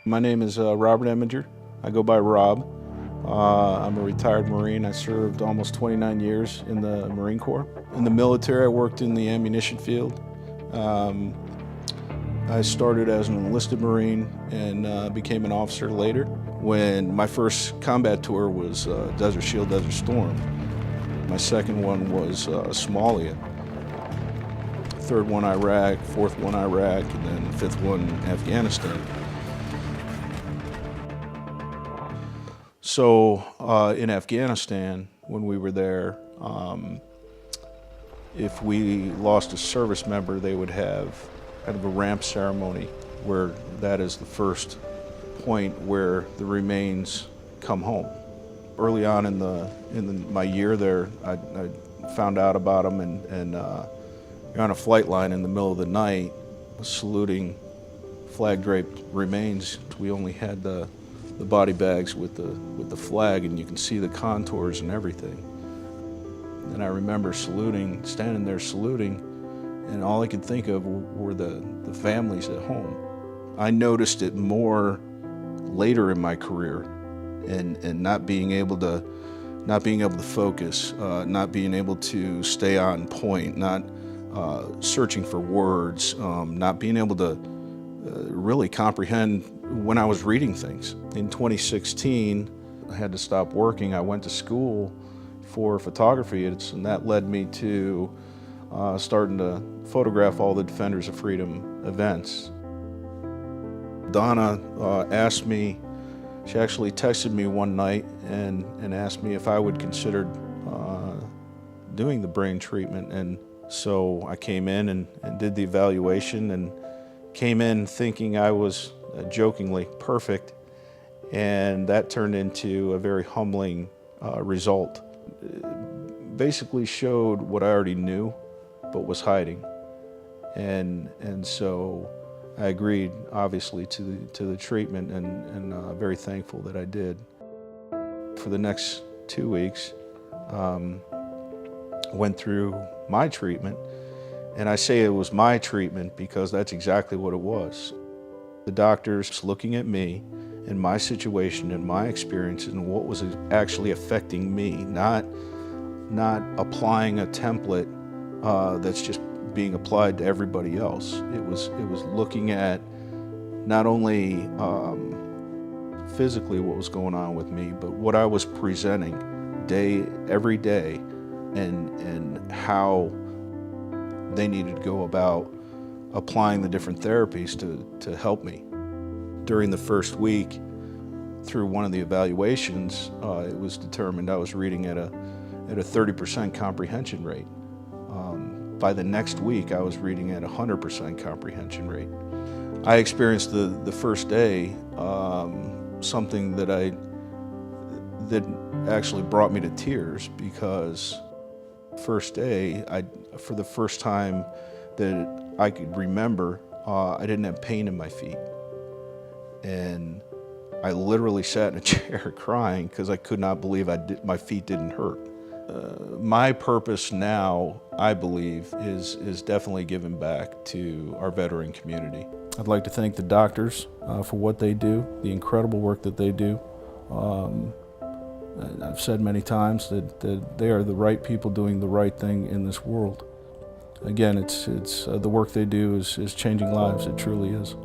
My name is Robert Emminger. I go by Rob. I'm a retired Marine. I served almost 29 years in the Marine Corps. In the military, I worked in the ammunition field. I started as an enlisted Marine and became an officer later. When my first combat tour was Desert Shield, Desert Storm. My second one was Somalia. Third one Iraq, fourth one Iraq, and then the fifth one Afghanistan. So in Afghanistan, when we were there, if we lost a service member, they would have kind of a ramp ceremony where that is the first point where the remains come home. Early on in my year there, I found out about them and on a flight line in the middle of the night, saluting flag-draped remains. We only had the body bags with the flag, and you can see the contours and everything. And I remember standing there saluting, and all I could think of were the families at home. I noticed it more later in my career, and not being able to focus, not being able to stay on point, not searching for words, not being able to really comprehend when I was reading things. In 2016, I had to stop working. I went to school for photography, and that led me to starting to photograph all the Defenders of Freedom events. Donna asked me, she actually texted me one night and asked me if I would consider doing the brain treatment. And so I came in and did the evaluation, and came in thinking I was jokingly perfect, and that turned into a very humbling result. It basically showed what I already knew but was hiding, and so I agreed, obviously, to the treatment, and very thankful that I did. For the next 2 weeks, went through my treatment, and I say it was my treatment because that's exactly what it was. The doctors looking at me and my situation and my experience and what was actually affecting me, not applying a template that's just being applied to everybody else. It was looking at not only physically what was going on with me, but what I was presenting every day, and how they needed to go about applying the different therapies to help me. During the first week, through one of the evaluations, it was determined I was reading at a 30% comprehension rate. By the next week, I was reading at 100% comprehension rate. I experienced the first day something that actually brought me to tears, because first day, for the first time that I could remember, I didn't have pain in my feet. And I literally sat in a chair crying because I could not believe my feet didn't hurt. My purpose now, I believe, is definitely giving back to our veteran community. I'd like to thank the doctors for what they do, the incredible work that they do. I've said many times that they are the right people doing the right thing in this world. Again, it's the work they do is changing lives. It truly is.